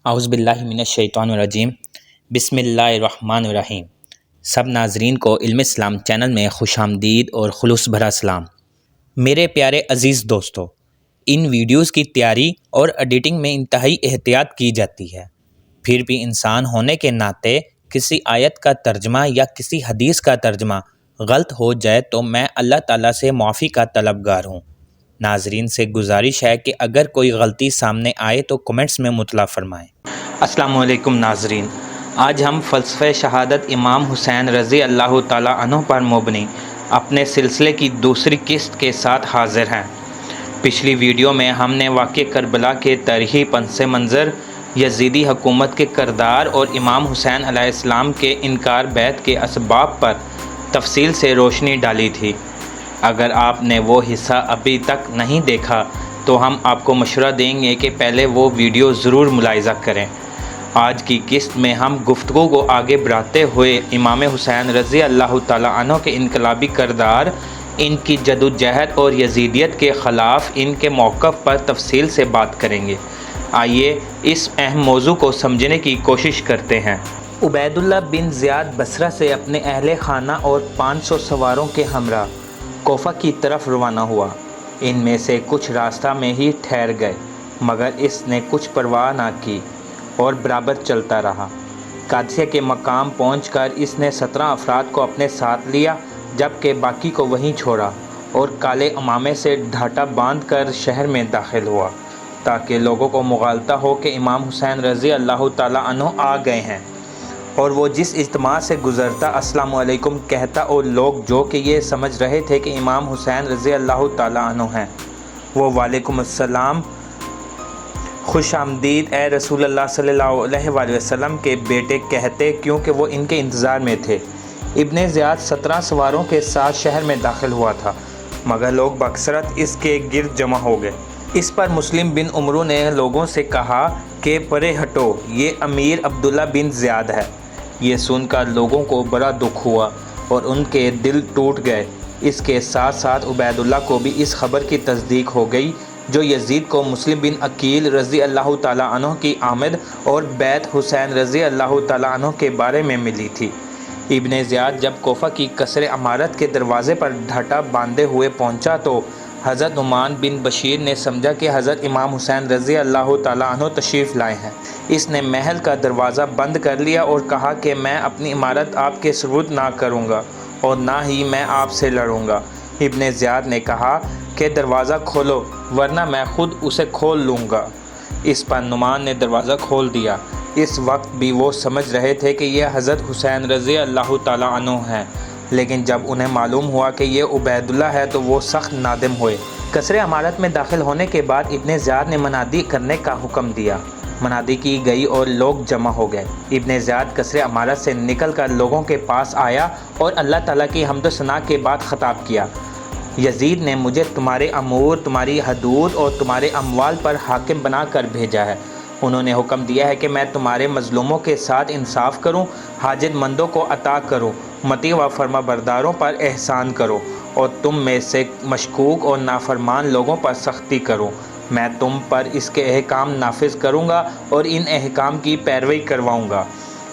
اعوذ باللہ من الشیطان الرجیم بسم اللہ الرحمن الرحیم۔ سب ناظرین کو علم اسلام چینل میں خوش آمدید اور خلوص بھرا سلام۔ میرے پیارے عزیز دوستو، ان ویڈیوز کی تیاری اور ایڈیٹنگ میں انتہائی احتیاط کی جاتی ہے، پھر بھی انسان ہونے کے ناطے کسی آیت کا ترجمہ یا کسی حدیث کا ترجمہ غلط ہو جائے تو میں اللہ تعالیٰ سے معافی کا طلبگار ہوں۔ ناظرین سے گزارش ہے کہ اگر کوئی غلطی سامنے آئے تو کمنٹس میں مطلع فرمائیں۔ السلام علیکم ناظرین، آج ہم فلسفہ شہادت امام حسین رضی اللہ تعالیٰ عنہ پر مبنی اپنے سلسلے کی دوسری قسط کے ساتھ حاضر ہیں۔ پچھلی ویڈیو میں ہم نے واقعہ کربلا کے تاریخی پس منظر، یزیدی حکومت کے کردار اور امام حسین علیہ السلام کے انکار بیعت کے اسباب پر تفصیل سے روشنی ڈالی تھی۔ اگر آپ نے وہ حصہ ابھی تک نہیں دیکھا تو ہم آپ کو مشورہ دیں گے کہ پہلے وہ ویڈیو ضرور ملاحظہ کریں۔ آج کی قسط میں ہم گفتگو کو آگے بڑھاتے ہوئے امام حسین رضی اللہ تعالیٰ عنہ کے انقلابی کردار، ان کی جدوجہد اور یزیدیت کے خلاف ان کے موقف پر تفصیل سے بات کریں گے۔ آئیے اس اہم موضوع کو سمجھنے کی کوشش کرتے ہیں۔ عبید اللہ بن زیاد بصرہ سے اپنے اہل خانہ اور 500 سواروں کے ہمراہ کوفہ کی طرف روانہ ہوا۔ ان میں سے کچھ راستہ میں ہی ٹھہر گئے، مگر اس نے کچھ پرواہ نہ کی اور برابر چلتا رہا۔ قادسیہ کے مقام پہنچ کر اس نے 17 افراد کو اپنے ساتھ لیا، جبکہ باقی کو وہیں چھوڑا اور کالے عمامے سے ڈھاٹا باندھ کر شہر میں داخل ہوا، تاکہ لوگوں کو مغالطہ ہو کہ امام حسین رضی اللہ تعالیٰ عنہ آ گئے ہیں، اور وہ جس اجتماع سے گزرتا السلام علیکم کہتا اور لوگ جو کہ یہ سمجھ رہے تھے کہ امام حسین رضی اللہ تعالیٰ عنہ ہیں، وہ وعلیکم السلام، خوش آمدید اے رسول اللہ صلی اللہ علیہ وآلہ وسلم کے بیٹے کہتے، کیونکہ وہ ان کے انتظار میں تھے۔ ابن زیاد 17 سواروں کے ساتھ شہر میں داخل ہوا تھا، مگر لوگ بکثرت اس کے گرد جمع ہو گئے۔ اس پر مسلم بن عمرو نے لوگوں سے کہا کہ پرے ہٹو، یہ امیر عبداللہ بن زیاد ہے۔ یہ سن کر لوگوں کو بڑا دکھ ہوا اور ان کے دل ٹوٹ گئے۔ اس کے ساتھ ساتھ عبید اللہ کو بھی اس خبر کی تصدیق ہو گئی جو یزید کو مسلم بن عقیل رضی اللہ تعالیٰ عنہ کی آمد اور بیعت حسین رضی اللہ تعالیٰ عنہ کے بارے میں ملی تھی۔ ابن زیاد جب کوفہ کی قصر عمارت کے دروازے پر ڈھاٹا باندھے ہوئے پہنچا تو حضرت نعمان بن بشیر نے سمجھا کہ حضرت امام حسین رضی اللہ تعالیٰ عنہ تشریف لائے ہیں۔ اس نے محل کا دروازہ بند کر لیا اور کہا کہ میں اپنی عمارت آپ کے سپرد نہ کروں گا اور نہ ہی میں آپ سے لڑوں گا۔ ابن زیاد نے کہا کہ دروازہ کھولو ورنہ میں خود اسے کھول لوں گا۔ اس پر نعمان نے دروازہ کھول دیا۔ اس وقت بھی وہ سمجھ رہے تھے کہ یہ حضرت حسین رضی اللہ تعالیٰ عنہ ہیں، لیکن جب انہیں معلوم ہوا کہ یہ عبید اللہ ہے تو وہ سخت نادم ہوئے۔ قصر عمارت میں داخل ہونے کے بعد ابن زیاد نے منادی کرنے کا حکم دیا۔ منادی کی گئی اور لوگ جمع ہو گئے۔ ابن زیاد قصر عمارت سے نکل کر لوگوں کے پاس آیا اور اللہ تعالیٰ کی حمد و ثنا کے بعد خطاب کیا۔ یزید نے مجھے تمہارے امور، تمہاری حدود اور تمہارے اموال پر حاکم بنا کر بھیجا ہے۔ انہوں نے حکم دیا ہے کہ میں تمہارے مظلوموں کے ساتھ انصاف کروں، حاجت مندوں کو عطا کروں، مطیع و فرما برداروں پر احسان کروں اور تم میں سے مشکوک اور نافرمان لوگوں پر سختی کروں۔ میں تم پر اس کے احکام نافذ کروں گا اور ان احکام کی پیروی کرواؤں گا۔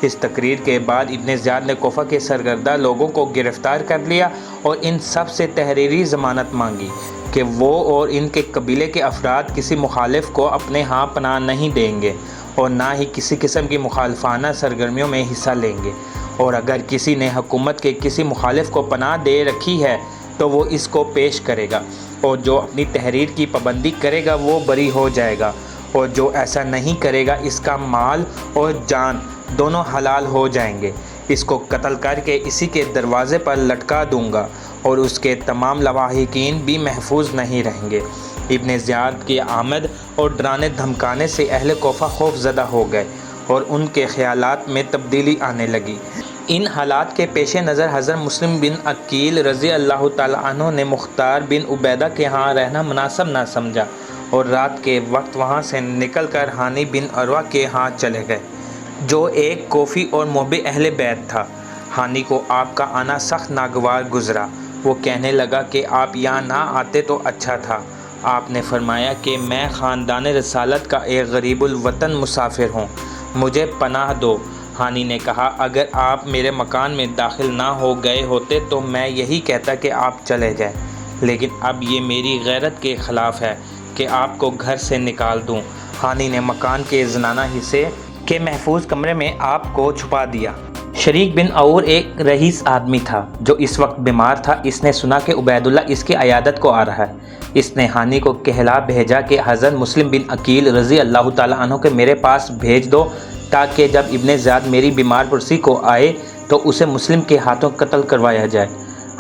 اس تقریر کے بعد ابن زیاد نے کوفہ کے سرگردہ لوگوں کو گرفتار کر لیا اور ان سب سے تحریری ضمانت مانگی کہ وہ اور ان کے قبیلے کے افراد کسی مخالف کو اپنے ہاں پناہ نہیں دیں گے اور نہ ہی کسی قسم کی مخالفانہ سرگرمیوں میں حصہ لیں گے، اور اگر کسی نے حکومت کے کسی مخالف کو پناہ دے رکھی ہے تو وہ اس کو پیش کرے گا، اور جو اپنی تحریر کی پابندی کرے گا وہ بری ہو جائے گا، اور جو ایسا نہیں کرے گا اس کا مال اور جان دونوں حلال ہو جائیں گے۔ اس کو قتل کر کے اسی کے دروازے پر لٹکا دوں گا اور اس کے تمام لواحقین بھی محفوظ نہیں رہیں گے۔ ابن زیاد کی آمد اور ڈرانے دھمکانے سے اہل کوفہ خوف زدہ ہو گئے اور ان کے خیالات میں تبدیلی آنے لگی۔ ان حالات کے پیش نظر حضرت مسلم بن عقیل رضی اللہ تعالیٰ عنہ نے مختار بن عبیدہ کے ہاں رہنا مناسب نہ سمجھا اور رات کے وقت وہاں سے نکل کر ہانی بن عروہ کے ہاں چلے گئے، جو ایک کوفی اور محب اہل بیت تھا۔ ہانی کو آپ کا آنا سخت ناگوار گزرا۔ وہ کہنے لگا کہ آپ یہاں نہ آتے تو اچھا تھا۔ آپ نے فرمایا کہ میں خاندان رسالت کا ایک غریب الوطن مسافر ہوں، مجھے پناہ دو۔ ہانی نے کہا اگر آپ میرے مکان میں داخل نہ ہو گئے ہوتے تو میں یہی کہتا کہ آپ چلے جائیں، لیکن اب یہ میری غیرت کے خلاف ہے کہ آپ کو گھر سے نکال دوں۔ ہانی نے مکان کے زنانہ حصے کے محفوظ کمرے میں آپ کو چھپا دیا۔ شریک بن عور ایک رئیس آدمی تھا جو اس وقت بیمار تھا۔ اس نے سنا کہ عبید اللہ اس کی عیادت کو آ رہا ہے۔ اس نے ہانی کو کہلا بھیجا کہ حضرت مسلم بن عقیل رضی اللہ تعالیٰ عنہ کے میرے پاس بھیج دو تاکہ جب ابن زیاد میری بیمار پرسی کو آئے تو اسے مسلم کے ہاتھوں قتل کروایا جائے۔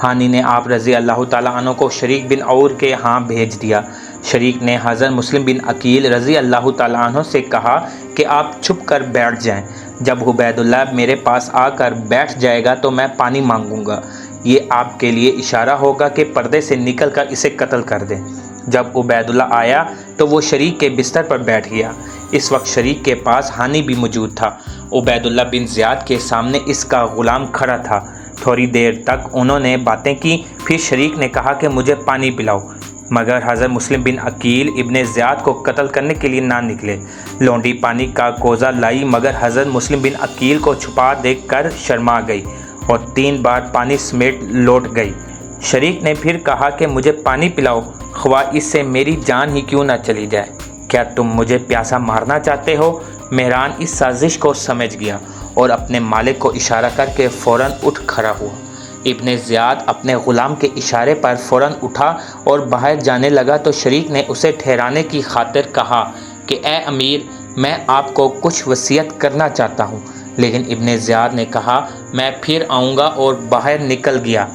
ہانی نے آپ رضی اللہ تعالیٰ عنہ کو شریک بن عور کے ہاں بھیج دیا۔ شریک نے حضرت مسلم بن عقیل رضی اللہ تعالیٰ عنہ سے کہا کہ آپ چھپ کر بیٹھ جائیں، جب عبید اللہ میرے پاس آ کر بیٹھ جائے گا تو میں پانی مانگوں گا، یہ آپ کے لیے اشارہ ہوگا کہ پردے سے نکل کر اسے قتل کر دیں۔ جب عبید اللہ آیا تو وہ شریک کے بستر پر بیٹھ گیا۔ اس وقت شریک کے پاس ہانی بھی موجود تھا۔ عبید اللہ بن زیاد کے سامنے اس کا غلام کھڑا تھا۔ تھوڑی دیر تک انہوں نے باتیں کی، پھر شریک نے کہا کہ مجھے پانی پلاؤ، مگر حضرت مسلم بن عقیل ابن زیاد کو قتل کرنے کے لیے نہ نکلے۔ لونڈی پانی کا کوزہ لائی مگر حضرت مسلم بن عقیل کو چھپا دیکھ کر شرما گئی اور 3 بار پانی سمیٹ لوٹ گئی۔ شریک نے پھر کہا کہ مجھے پانی پلاؤ، خواہ اس سے میری جان ہی کیوں نہ چلی جائے، کیا تم مجھے پیاسا مارنا چاہتے ہو؟ مہران اس سازش کو سمجھ گیا اور اپنے مالک کو اشارہ کر کے فوراً اٹھ کھڑا ہوا۔ ابن زیاد اپنے غلام کے اشارے پر فوراً اٹھا اور باہر جانے لگا تو شریک نے اسے ٹھہرانے کی خاطر کہا کہ اے امیر، میں آپ کو کچھ وصیت کرنا چاہتا ہوں، لیکن ابن زیاد نے کہا میں پھر آؤں گا اور باہر نکل گیا۔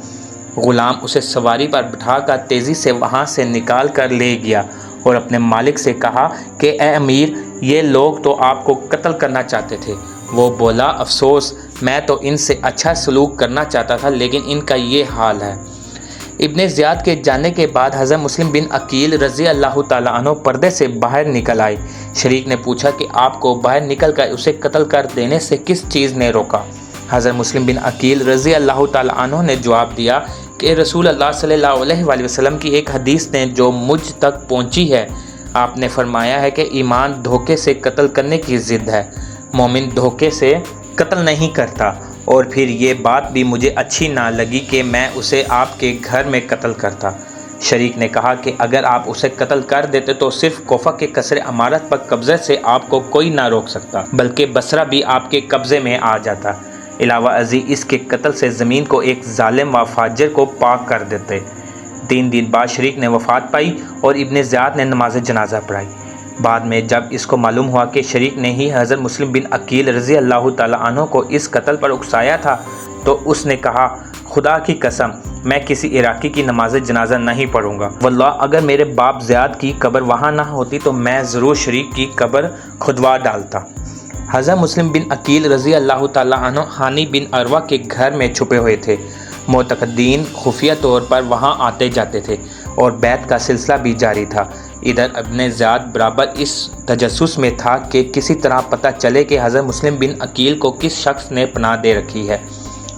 غلام اسے سواری پر بٹھا کر تیزی سے وہاں سے نکال کر لے گیا اور اپنے مالک سے کہا کہ اے امیر، یہ لوگ تو آپ کو قتل کرنا چاہتے تھے۔ وہ بولا افسوس، میں تو ان سے اچھا سلوک کرنا چاہتا تھا لیکن ان کا یہ حال ہے۔ ابن زیاد کے جانے کے بعد حضرت مسلم بن عقیل رضی اللہ تعالیٰ عنہ پردے سے باہر نکل آئے۔ شریک نے پوچھا کہ آپ کو باہر نکل کر اسے قتل کر دینے سے کس چیز نے روکا؟ حضرت مسلم بن عقیل رضی اللہ تعالیٰ عنہ نے جواب دیا کہ رسول اللہ صلی اللہ علیہ وآلہ وسلم کی ایک حدیث نے جو مجھ تک پہنچی ہے، آپ نے فرمایا ہے کہ ایمان دھوکے سے قتل کرنے کی ضد ہے، مومن دھوکے سے قتل نہیں کرتا، اور پھر یہ بات بھی مجھے اچھی نہ لگی کہ میں اسے آپ کے گھر میں قتل کرتا۔ شریک نے کہا کہ اگر آپ اسے قتل کر دیتے تو صرف کوفہ کے قصر عمارت پر قبضے سے آپ کو کوئی نہ روک سکتا، بلکہ بصرہ بھی آپ کے قبضے میں آ جاتا۔ علاوہ ازیں اس کے قتل سے زمین کو ایک ظالم و فاجر کو پاک کر دیتے۔ 3 دن بعد شریک نے وفات پائی اور ابن زیاد نے نماز جنازہ پڑھائی۔ بعد میں جب اس کو معلوم ہوا کہ شریک نے ہی حضرت مسلم بن عقیل رضی اللہ تعالیٰ عنہ کو اس قتل پر اکسایا تھا تو اس نے کہا خدا کی قسم میں کسی عراقی کی نماز جنازہ نہیں پڑھوں گا، واللہ اگر میرے باپ زیاد کی قبر وہاں نہ ہوتی تو میں ضرور شریک کی قبر کھدوا ڈالتا۔ حضرت مسلم بن عقیل رضی اللہ تعالیٰ عنہ ہانی بن عروہ کے گھر میں چھپے ہوئے تھے۔ معتقدین خفیہ طور پر وہاں آتے جاتے تھے اور بیعت کا سلسلہ بھی جاری تھا۔ ادھر ابن زیاد برابر اس تجسس میں تھا کہ کسی طرح پتہ چلے کہ حضرت مسلم بن عقیل کو کس شخص نے پناہ دے رکھی ہے۔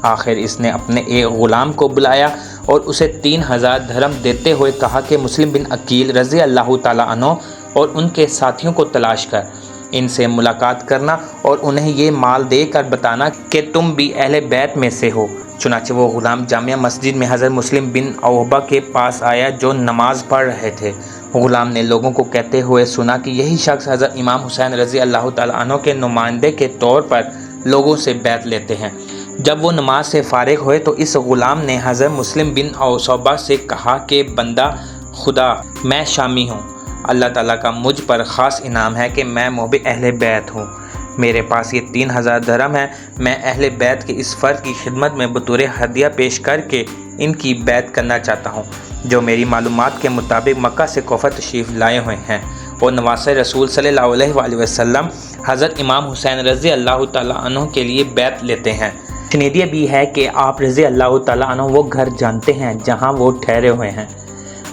آخر اس نے اپنے ایک غلام کو بلایا اور اسے 3000 درہم دیتے ہوئے کہا کہ مسلم بن عقیل رضی اللہ تعالیٰ عنہ اور ان کے ساتھیوں کو تلاش کر ان سے ملاقات کرنا اور انہیں یہ مال دے کر بتانا کہ تم بھی اہل بیت میں سے ہو۔ چنانچہ وہ غلام جامعہ مسجد میں حضرت مسلم بن عوبہ کے پاس آیا جو نماز پڑھ رہے تھے۔ غلام نے لوگوں کو کہتے ہوئے سنا کہ یہی شخص حضرت امام حسین رضی اللہ تعالیٰ عنہ کے نمائندے کے طور پر لوگوں سے بیعت لیتے ہیں۔ جب وہ نماز سے فارغ ہوئے تو اس غلام نے حضرت مسلم بن عوبہ سے کہا کہ بندہ خدا، میں شامی ہوں، اللہ تعالیٰ کا مجھ پر خاص انعام ہے کہ میں محب اہل بیت ہوں، میرے پاس یہ 3000 درہم ہیں، میں اہل بیت کے اس فرد کی خدمت میں بطور ہدیہ پیش کر کے ان کی بیعت کرنا چاہتا ہوں جو میری معلومات کے مطابق مکہ سے کوفہ تشریف لائے ہوئے ہیں اور نواسۂ رسول صلی اللہ علیہ وآلہ وسلم حضرت امام حسین رضی اللہ تعالیٰ عنہ کے لیے بیعت لیتے ہیں۔ شنیدیہ بھی ہے کہ آپ رضی اللہ تعالیٰ عنہ وہ گھر جانتے ہیں جہاں وہ ٹھہرے ہوئے ہیں۔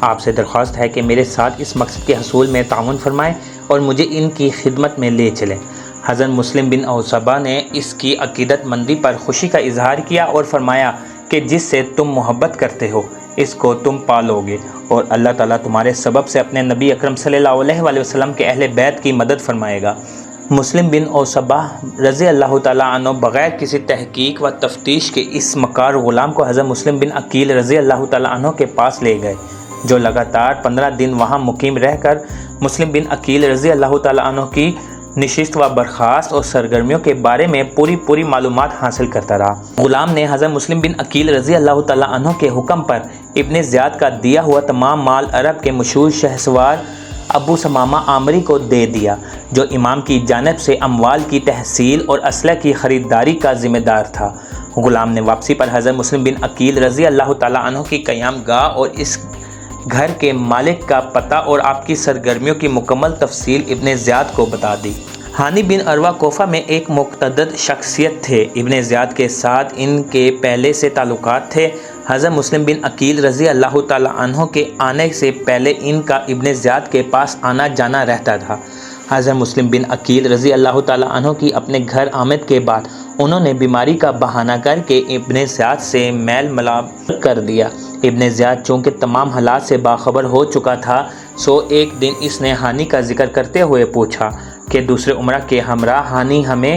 آپ سے درخواست ہے کہ میرے ساتھ اس مقصد کے حصول میں تعاون فرمائیں اور مجھے ان کی خدمت میں لے چلیں۔ حضرت مسلم بن عوبہ نے اس کی عقیدت مندی پر خوشی کا اظہار کیا اور فرمایا کہ جس سے تم محبت کرتے ہو اس کو تم پالو گے اور اللہ تعالیٰ تمہارے سبب سے اپنے نبی اکرم صلی اللہ علیہ وسلم کے اہل بیت کی مدد فرمائے گا۔ مسلم بن اوصبہ رضی اللہ تعالیٰ عنہ بغیر کسی تحقیق و تفتیش کے اس مکار غلام کو حضرت مسلم بن عقیل رضی اللہ تعالیٰ عنہ کے پاس لے گئے، جو لگاتار 15 دن وہاں مقیم رہ کر مسلم بن عقیل رضی اللہ تعالیٰ عنہ کی نشست و برخاست اور سرگرمیوں کے بارے میں پوری معلومات حاصل کرتا رہا۔ غلام نے حضرت مسلم بن عقیل رضی اللہ تعالیٰ عنہ کے حکم پر ابن زیاد کا دیا ہوا تمام مال عرب کے مشہور شہسوار ابو ثمامہ عامری کو دے دیا، جو امام کی جانب سے اموال کی تحصیل اور اسلحہ کی خریداری کا ذمہ دار تھا۔ غلام نے واپسی پر حضرت مسلم بن عقیل رضی اللہ تعالیٰ عنہ کی قیام گاہ اور اس گھر کے مالک کا پتہ اور آپ کی سرگرمیوں کی مکمل تفصیل ابن زیاد کو بتا دی۔ ہانی بن عروہ کوفہ میں ایک مقتدر شخصیت تھے۔ ابن زیاد کے ساتھ ان کے پہلے سے تعلقات تھے۔ حضرت مسلم بن عقیل رضی اللہ تعالیٰ عنہ کے آنے سے پہلے ان کا ابن زیاد کے پاس آنا جانا رہتا تھا۔ حضرت مسلم بن عقیل رضی اللہ تعالیٰ عنہ کی اپنے گھر آمد کے بعد انہوں نے بیماری کا بہانہ کر کے ابن زیاد سے میل ملاپ کر دیا۔ ابن زیاد چونکہ تمام حالات سے باخبر ہو چکا تھا، سو ایک دن اس نے ہانی کا ذکر کرتے ہوئے پوچھا کہ دوسرے عمرہ کے ہمراہ ہانی ہمیں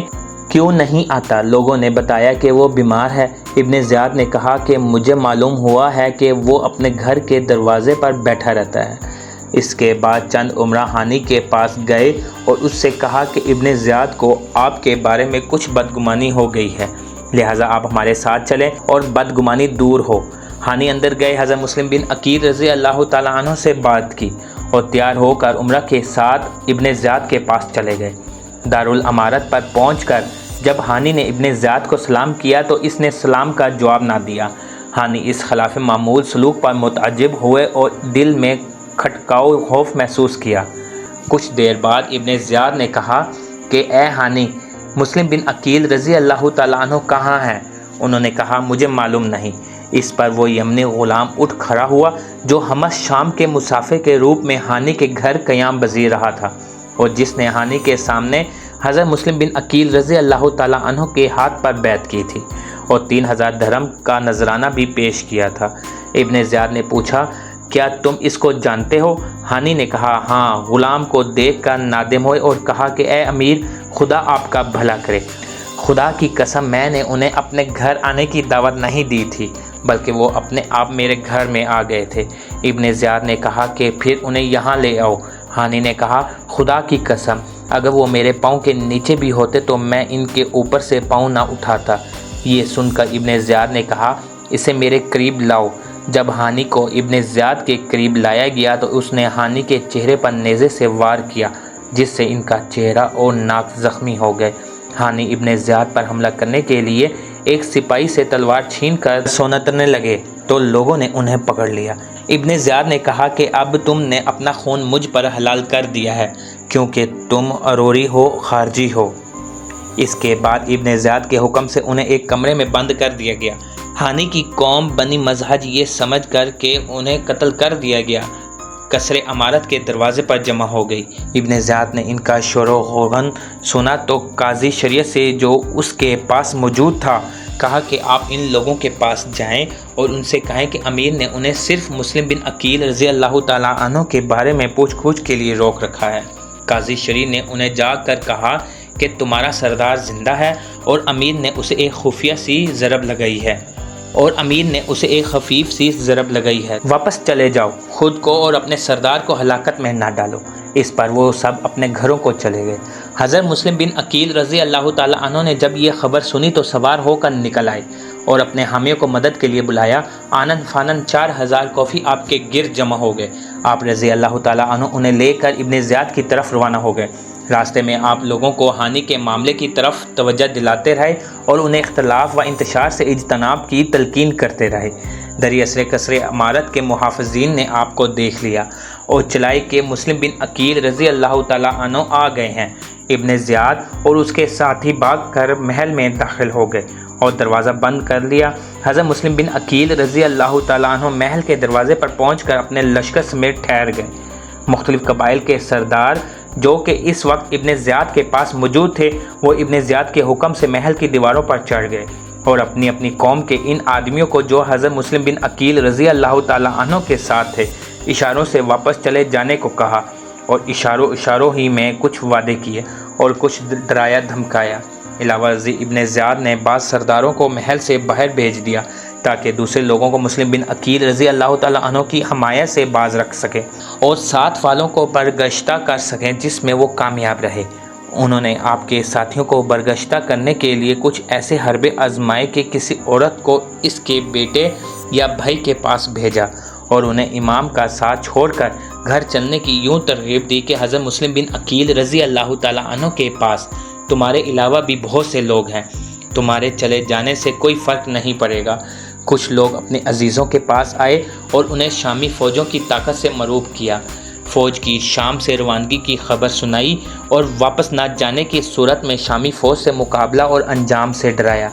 کیوں نہیں آتا؟ لوگوں نے بتایا کہ وہ بیمار ہے۔ ابن زیاد نے کہا کہ مجھے معلوم ہوا ہے کہ وہ اپنے گھر کے دروازے پر بیٹھا رہتا ہے۔ اس کے بعد چند عمرہ ہانی کے پاس گئے اور اس سے کہا کہ ابن زیاد کو آپ کے بارے میں کچھ بدگمانی ہو گئی ہے، لہٰذا آپ ہمارے ساتھ چلیں اور بدگمانی دور ہو۔ ہانی اندر گئے، حضرت مسلم بن عقیل رضی اللہ تعالیٰ عنہ سے بات کی اور تیار ہو کر عمرہ کے ساتھ ابن زیاد کے پاس چلے گئے۔ دارالامارت پر پہنچ کر جب ہانی نے ابن زیاد کو سلام کیا تو اس نے سلام کا جواب نہ دیا۔ ہانی اس خلاف معمول سلوک پر متعجب ہوئے اور دل میں کھٹکاؤ خوف محسوس کیا۔ کچھ دیر بعد ابن زیاد نے کہا کہ اے ہانی، مسلم بن عقیل رضی اللہ تعالیٰ عنہ کہاں ہیں؟ انہوں نے کہا مجھے معلوم نہیں۔ اس پر وہ یمنی غلام اٹھ کھڑا ہوا جو حمص شام کے مسافر کے روپ میں ہانی کے گھر قیام پذیر رہا تھا اور جس نے ہانی کے سامنے حضرت مسلم بن عقیل رضی اللہ تعالیٰ عنہ کے ہاتھ پر بیعت کی تھی اور 3000 درہم کا نذرانہ بھی پیش کیا تھا۔ ابن زیاد نے پوچھا کیا تم اس کو جانتے ہو؟ ہانی نے کہا ہاں۔ غلام کو دیکھ کر نادم ہوئے اور کہا کہ اے امیر، خدا آپ کا بھلا کرے، خدا کی قسم میں نے انہیں اپنے گھر آنے کی دعوت نہیں دی تھی، بلکہ وہ اپنے آپ میرے گھر میں آ گئے تھے۔ ابن زیاد نے کہا کہ پھر انہیں یہاں لے آؤ۔ ہانی نے کہا خدا کی قسم، اگر وہ میرے پاؤں کے نیچے بھی ہوتے تو میں ان کے اوپر سے پاؤں نہ اٹھاتا۔ یہ سن کر ابن زیاد نے کہا اسے میرے قریب لاؤ۔ جب ہانی کو ابن زیاد کے قریب لایا گیا تو اس نے ہانی کے چہرے پر نیزے سے وار کیا، جس سے ان کا چہرہ اور ناک زخمی ہو گئے۔ ہانی ابن زیاد پر حملہ کرنے کے لیے ایک سپاہی سے تلوار چھین کر سونتنے لگے تو لوگوں نے انہیں پکڑ لیا۔ ابن زیاد نے کہا کہ اب تم نے اپنا خون مجھ پر حلال کر دیا ہے، کیونکہ تم عروری ہو، خارجی ہو۔ اس کے بعد ابن زیاد کے حکم سے انہیں ایک کمرے میں بند کر دیا گیا۔ ہانی کی قوم بنی مزہج یہ سمجھ کر کہ انہیں قتل کر دیا گیا، قصر امارت کے دروازے پر جمع ہو گئی۔ ابن زیاد نے ان کا شور و غن سنا تو قاضی شریعت سے جو اس کے پاس موجود تھا کہا کہ آپ ان لوگوں کے پاس جائیں اور ان سے کہیں کہ امیر نے انہیں صرف مسلم بن عقیل رضی اللہ تعالیٰ عنہ کے بارے میں پوچھ گچھ کے لیے روک رکھا ہے۔ قاضی شریع نے انہیں جا کر کہا کہ تمہارا سردار زندہ ہے اور امیر نے اسے ایک خفیہ سی ضرب لگائی ہے، واپس چلے جاؤ، خود کو اور اپنے سردار کو ہلاکت میں نہ ڈالو۔ اس پر وہ سب اپنے گھروں کو چلے گئے۔ حضرت مسلم بن عقیل رضی اللہ تعالیٰ عنہ نے جب یہ خبر سنی تو سوار ہو کر نکل آئے اور اپنے حامیوں کو مدد کے لیے بلایا۔ آنن فانن 4000 کوفی آپ کے گرد جمع ہو گئے۔ آپ رضی اللہ تعالیٰ عنہ انہیں لے کر ابن زیاد کی طرف روانہ ہو گئے۔ راستے میں آپ لوگوں کو ہانی کے معاملے کی طرف توجہ دلاتے رہے اور انہیں اختلاف و انتشار سے اجتناب کی تلقین کرتے رہے۔ دریاسر قصر امارت کے محافظین نے آپ کو دیکھ لیا اور چلائے کہ مسلم بن عقیل رضی اللہ تعالیٰ عنہ آ گئے ہیں۔ ابن زیاد اور اس کے ساتھی بھاگ کر محل میں داخل ہو گئے اور دروازہ بند کر لیا۔ حضرت مسلم بن عقیل رضی اللہ تعالیٰ عنہ محل کے دروازے پر پہنچ کر اپنے لشکر سمیت ٹھہر گئے۔ مختلف قبائل کے سردار جو کہ اس وقت ابن زیاد کے پاس موجود تھے، وہ ابن زیاد کے حکم سے محل کی دیواروں پر چڑھ گئے اور اپنی اپنی قوم کے ان آدمیوں کو جو حضرت مسلم بن عقیل رضی اللہ تعالی عنہ کے ساتھ تھے اشاروں سے واپس چلے جانے کو کہا، اور اشاروں ہی میں کچھ وعدے کیے اور کچھ ڈرایا دھمکایا۔ علاوہ ازیں ابن زیاد نے بعض سرداروں کو محل سے باہر بھیج دیا تاکہ دوسرے لوگوں کو مسلم بن عقیل رضی اللہ تعالی عنہ کی حمایت سے باز رکھ سکے اور 7 فالوں کو برگشتہ کر سکیں جس میں وہ کامیاب رہے۔ انہوں نے آپ کے ساتھیوں کو برگشتہ کرنے کے لیے کچھ ایسے حربے آزمائے کہ کسی عورت کو اس کے بیٹے یا بھائی کے پاس بھیجا اور انہیں امام کا ساتھ چھوڑ کر گھر چلنے کی یوں ترغیب دی کہ حضرت مسلم بن عقیل رضی اللہ تعالی عنہ کے پاس تمہارے علاوہ بھی بہت سے لوگ ہیں، تمہارے چلے جانے سے کوئی فرق نہیں پڑے گا۔ کچھ لوگ اپنے عزیزوں کے پاس آئے اور انہیں شامی فوجوں کی طاقت سے مرعوب کیا، فوج کی شام سے روانگی کی خبر سنائی اور واپس نہ جانے کی صورت میں شامی فوج سے مقابلہ اور انجام سے ڈرایا۔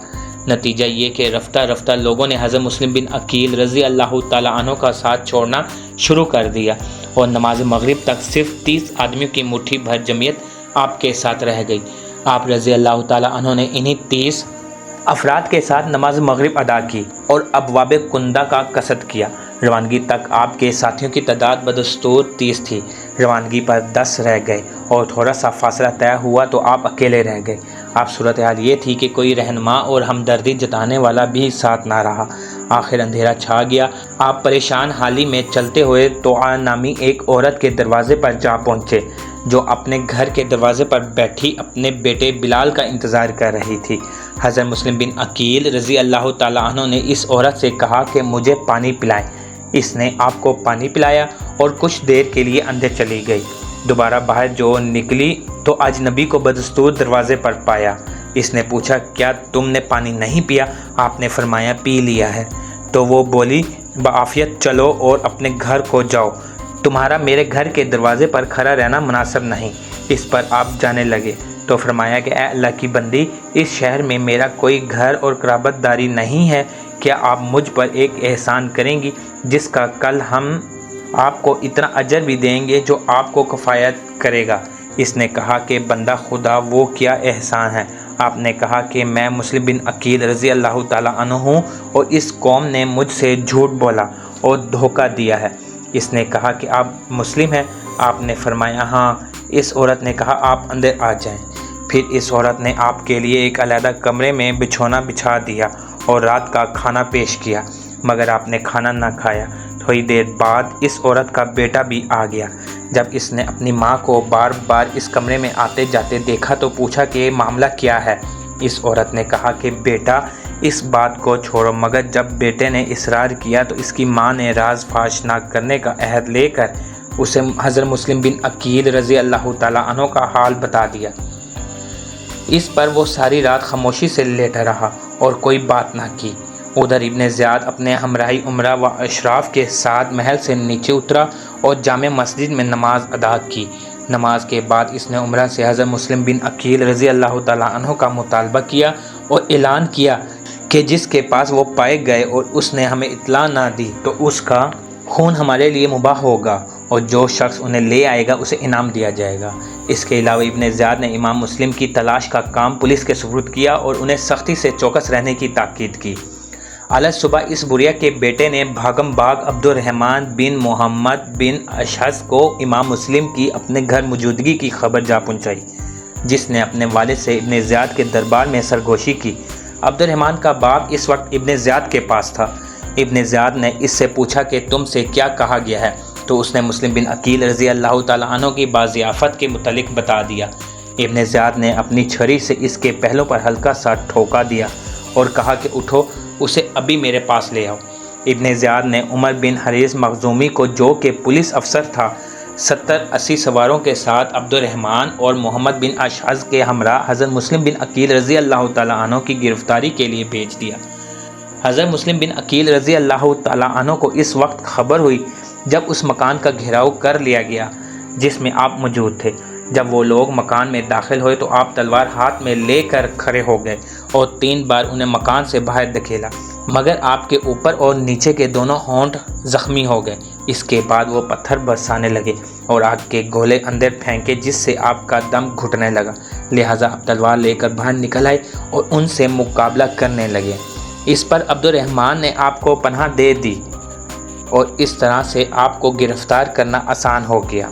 نتیجہ یہ کہ رفتہ رفتہ لوگوں نے حضرت مسلم بن عقیل رضی اللہ تعالی عنہ کا ساتھ چھوڑنا شروع کر دیا اور نماز مغرب تک صرف 30 آدمیوں کی مٹھی بھر جمعیت آپ کے ساتھ رہ گئی۔ آپ رضی اللہ تعالی عنہ نے انہی 30 افراد کے ساتھ نماز مغرب ادا کی اور ابواب کندہ کا قصد کیا۔ روانگی تک آپ کے ساتھیوں کی تعداد بدستور 30 تھی، روانگی پر 10 رہ گئے اور تھوڑا سا فاصلہ طے ہوا تو آپ اکیلے رہ گئے۔ اب صورتحال یہ تھی کہ کوئی رہنما اور ہمدردی جتانے والا بھی ساتھ نہ رہا۔ آخر اندھیرا چھا گیا۔ آپ پریشان حالی میں چلتے ہوئے توعا نامی ایک عورت کے دروازے پر جا پہنچے جو اپنے گھر کے دروازے پر بیٹھی اپنے بیٹے بلال کا انتظار کر رہی تھی۔ حضرت مسلم بن عقیل رضی اللہ تعالی عنہ نے اس عورت سے کہا کہ مجھے پانی پلائیں۔ اس نے آپ کو پانی پلایا اور کچھ دیر کے لیے اندر چلی گئی۔ دوبارہ باہر جو نکلی تو اجنبی کو بدستور دروازے پر پایا۔ اس نے پوچھا کیا تم نے پانی نہیں پیا؟ آپ نے فرمایا پی لیا ہے۔ تو وہ بولی بعافیت چلو اور اپنے گھر کو جاؤ، تمہارا میرے گھر کے دروازے پر کھڑا رہنا مناسب نہیں۔ اس پر آپ جانے لگے تو فرمایا کہ اے اللہ کی بندی، اس شہر میں میرا کوئی گھر اور قرابت داری نہیں ہے، کیا آپ مجھ پر ایک احسان کریں گی جس کا کل ہم آپ کو اتنا اجر بھی دیں گے جو آپ کو کفایت کرے گا؟ اس نے کہا کہ بندہ خدا وہ کیا احسان ہے؟ آپ نے کہا کہ میں مسلم بن عقیل رضی اللہ تعالی عنہ ہوں اور اس قوم نے مجھ سے جھوٹ بولا اور دھوکہ دیا ہے۔ اس نے کہا کہ آپ مسلم ہیں؟ آپ نے فرمایا ہاں۔ اس عورت نے کہا آپ اندر آ جائیں۔ پھر اس عورت نے آپ کے لیے ایک علیحدہ کمرے میں بچھونا بچھا دیا اور رات کا کھانا پیش کیا، مگر آپ نے کھانا نہ کھایا۔ تھوڑی دیر بعد اس عورت کا بیٹا بھی آ گیا۔ جب اس نے اپنی ماں کو بار بار اس کمرے میں آتے جاتے دیکھا تو پوچھا کہ معاملہ کیا ہے؟ اس عورت نے کہا کہ بیٹا اس بات کو چھوڑو، مگر جب بیٹے نے اصرار کیا تو اس کی ماں نے راز فاش نہ کرنے کا عہد لے کر اسے حضرت مسلم بن عقیل رضی اللہ تعالی عنہ کا حال بتا دیا۔ اس پر وہ ساری رات خاموشی سے لیٹا رہا اور کوئی بات نہ کی۔ ادھر ابن زیاد اپنے ہمراہی عمرہ و اشراف کے ساتھ محل سے نیچے اترا اور جامع مسجد میں نماز ادا کی۔ نماز کے بعد اس نے عمرہ سے حضرت مسلم بن عقیل رضی اللہ تعالی عنہ کا مطالبہ کیا اور اعلان کیا کہ جس کے پاس وہ پائے گئے اور اس نے ہمیں اطلاع نہ دی تو اس کا خون ہمارے لیے مباح ہوگا اور جو شخص انہیں لے آئے گا اسے انعام دیا جائے گا۔ اس کے علاوہ ابن زیاد نے امام مسلم کی تلاش کا کام پولیس کے سپرد کیا اور انہیں سختی سے چوکس رہنے کی تاکید کی۔ علیہ صبح اس بریہ کے بیٹے نے بھاگم بھاگ عبد الرحمن بن محمد بن اشعث کو امام مسلم کی اپنے گھر موجودگی کی خبر جا پہنچائی، جس نے اپنے والد سے ابن زیاد کے دربار میں سرگوشی کی۔ عبد الرحمن کا باپ اس وقت ابن زیاد کے پاس تھا۔ ابن زیاد نے اس سے پوچھا کہ تم سے کیا کہا گیا ہے؟ تو اس نے مسلم بن عقیل رضی اللہ تعالی عنہ کی بازیافت کے متعلق بتا دیا۔ ابن زیاد نے اپنی چھری سے اس کے پہلو پر ہلکا سا ٹھوکا دیا اور کہا کہ اٹھو، اسے ابھی میرے پاس لے آؤ۔ ابن زیاد نے عمر بن حریث مخزومی کو، جو کہ پولیس افسر تھا، 70-80 سواروں کے ساتھ عبد الرحمن اور محمد بن اشعث کے ہمراہ حضرت مسلم بن عقیل رضی اللہ تعالی عنہ کی گرفتاری کے لیے بھیج دیا۔ حضرت مسلم بن عقیل رضی اللہ تعالی عنہ کو اس وقت خبر ہوئی جب اس مکان کا گھیراؤ کر لیا گیا جس میں آپ موجود تھے۔ جب وہ لوگ مکان میں داخل ہوئے تو آپ تلوار ہاتھ میں لے کر کھڑے ہو گئے اور 3 بار انہیں مکان سے باہر دھکیلا، مگر آپ کے اوپر اور نیچے کے دونوں ہونٹ زخمی ہو گئے۔ اس کے بعد وہ پتھر برسانے لگے اور آگ کے گولے اندر پھینکے جس سے آپ کا دم گھٹنے لگا۔ لہٰذا آپ تلوار لے کر باہر نکل آئے اور ان سے مقابلہ کرنے لگے۔ اس پر عبد الرحمن نے آپ کو پناہ دے دی اور اس طرح سے آپ کو گرفتار کرنا آسان ہو گیا۔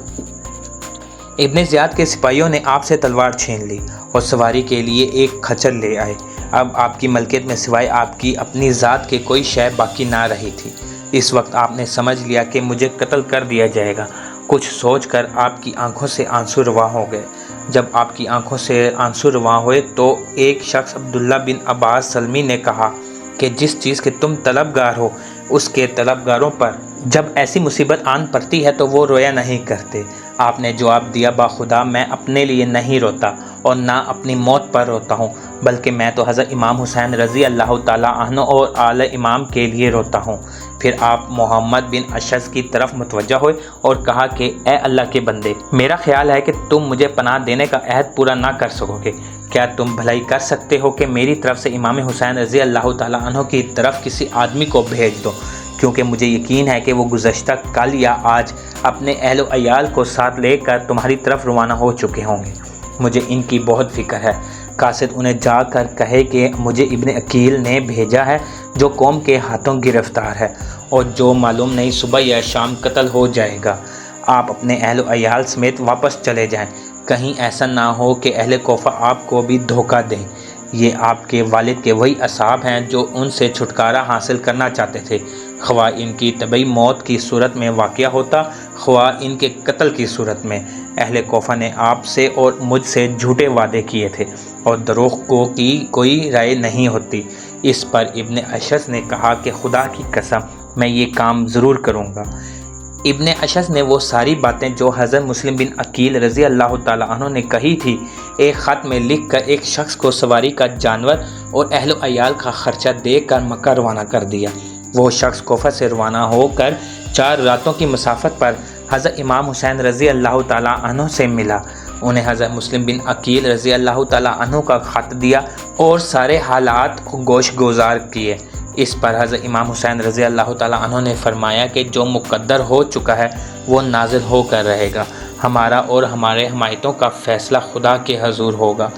ابن زیاد کے سپاہیوں نے آپ سے تلوار چھین لی اور سواری کے لیے ایک کھچر لے آئے۔ اب آپ کی ملکیت میں سوائے آپ کی اپنی ذات کے کوئی شے باقی نہ رہی تھی۔ اس وقت آپ نے سمجھ لیا کہ مجھے قتل کر دیا جائے گا۔ کچھ سوچ کر آپ کی آنکھوں سے آنسو رواں ہو گئے۔ جب آپ کی آنکھوں سے آنسو رواں ہوئے تو ایک شخص عبداللہ بن عباس سلمی نے کہا کہ جس چیز کے تم طلبگار ہو اس کے طلبگاروں پر جب ایسی مصیبت آن پڑتی ہے تو وہ رویا نہیں کرتے۔ آپ نے جواب دیا، باخدا میں اپنے لیے نہیں روتا اور نہ اپنی موت پر روتا ہوں، بلکہ میں تو حضرت امام حسین رضی اللہ تعالیٰ عنہ اور آل امام کے لیے روتا ہوں۔ پھر آپ محمد بن اشعث کی طرف متوجہ ہوئے اور کہا کہ اے اللہ کے بندے، میرا خیال ہے کہ تم مجھے پناہ دینے کا عہد پورا نہ کر سکو گے۔ کیا تم بھلائی کر سکتے ہو کہ میری طرف سے امام حسین رضی اللہ تعالیٰ عنہ کی طرف کسی آدمی کو بھیج دو، کیونکہ مجھے یقین ہے کہ وہ گزشتہ کل یا آج اپنے اہل و عیال کو ساتھ لے کر تمہاری طرف روانہ ہو چکے ہوں گے۔ مجھے ان کی بہت فکر ہے۔ قاصد انہیں جا کر کہے کہ مجھے ابن عقیل نے بھیجا ہے جو قوم کے ہاتھوں گرفتار ہے اور جو معلوم نہیں صبح یا شام قتل ہو جائے گا۔ آپ اپنے اہل و عیال سمیت واپس چلے جائیں، کہیں ایسا نہ ہو کہ اہل کوفہ آپ کو بھی دھوکہ دیں۔ یہ آپ کے والد کے وہی اصحاب ہیں جو ان سے چھٹکارا حاصل کرنا چاہتے تھے، خواہ ان کی طبعی موت کی صورت میں واقعہ ہوتا خواہ ان کے قتل کی صورت میں۔ اہل کوفہ نے آپ سے اور مجھ سے جھوٹے وعدے کیے تھے اور دروغ کو کی کوئی رائے نہیں ہوتی۔ اس پر ابن اشعث نے کہا کہ خدا کی قسم میں یہ کام ضرور کروں گا۔ ابن اشعث نے وہ ساری باتیں جو حضرت مسلم بن عقیل رضی اللہ تعالیٰ عنہ نے کہی تھی ایک خط میں لکھ کر ایک شخص کو سواری کا جانور اور اہل و عیال کا خرچہ دے کر مکہ روانہ کر دیا۔ وہ شخص کوفہ سے روانہ ہو کر 4 راتوں کی مسافت پر حضرت امام حسین رضی اللہ تعالیٰ عنہ سے ملا۔ انہیں حضرت مسلم بن عقیل رضی اللہ تعالیٰ عنہ کا خط دیا اور سارے حالات کو گوش گزار کیے۔ اس پر حضرت امام حسین رضی اللہ تعالیٰ عنہ نے فرمایا کہ جو مقدر ہو چکا ہے وہ نازل ہو کر رہے گا، ہمارا اور ہمارے حمایتوں کا فیصلہ خدا کے حضور ہوگا۔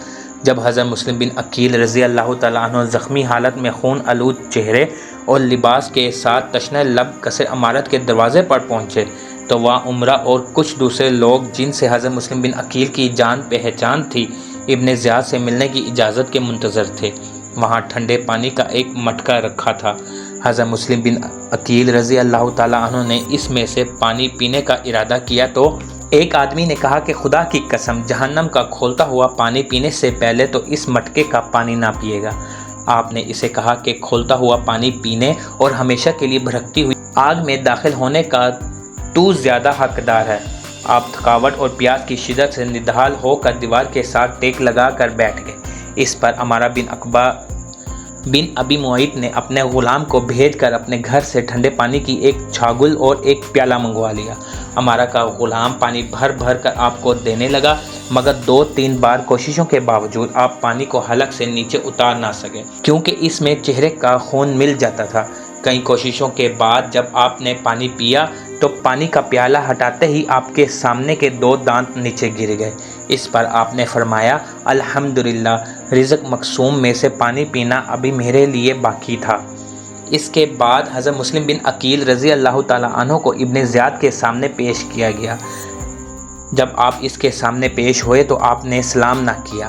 جب حضرت مسلم بن عقیل رضی اللہ تعالیٰ عنہ زخمی حالت میں خون آلود چہرے اور لباس کے ساتھ تشنہ لب قصر عمارت کے دروازے پر پہنچے تو وہاں عمرہ اور کچھ دوسرے لوگ جن سے حضرت مسلم بن عقیل کی جان پہچان تھی ابن زیاد سے ملنے کی اجازت کے منتظر تھے۔ وہاں ٹھنڈے پانی کا ایک مٹکا رکھا تھا۔ حضرت مسلم بن عقیل رضی اللہ تعالیٰ عنہ نے اس میں سے پانی پینے کا ارادہ کیا تو ایک آدمی نے کہا کہ خدا کی قسم جہنم کا کھولتا ہوا پانی پینے سے پہلے تو اس مٹکے کا پانی نہ پیے گا۔ آپ نے اسے کہا کہ کھولتا ہوا پانی پینے اور ہمیشہ کے لیے بھڑکتی ہوئی آگ میں داخل ہونے کا تو زیادہ حقدار ہے۔ آپ تھکاوٹ اور پیاس کی شدت سے نڈھال ہو کر دیوار کے ساتھ ٹیک لگا کر بیٹھ گئے۔ اس پر عمارہ بن عقبہ بن ابی معیط نے اپنے غلام کو بھیج کر اپنے گھر سے ٹھنڈے پانی کی ایک چھاگل اور ایک پیالہ منگوا لیا۔ عمارہ کا غلام پانی بھر بھر کر آپ کو دینے لگا، مگر 2-3 بار کوششوں کے باوجود آپ پانی کو حلق سے نیچے اتار نہ سکے، کیونکہ اس میں چہرے کا خون مل جاتا تھا۔ کئی کوششوں کے بعد جب آپ نے پانی پیا تو پانی کا پیالہ ہٹاتے ہی آپ کے سامنے کے 2 دانت نیچے گر گئے۔ اس پر آپ نے فرمایا، الحمدللہ، رزق مقسوم میں سے پانی پینا ابھی میرے لیے باقی تھا۔ اس کے بعد حضرت مسلم بن عقیل رضی اللہ تعالیٰ عنہ کو ابن زیاد کے سامنے پیش کیا گیا۔ جب آپ اس کے سامنے پیش ہوئے تو آپ نے سلام نہ کیا۔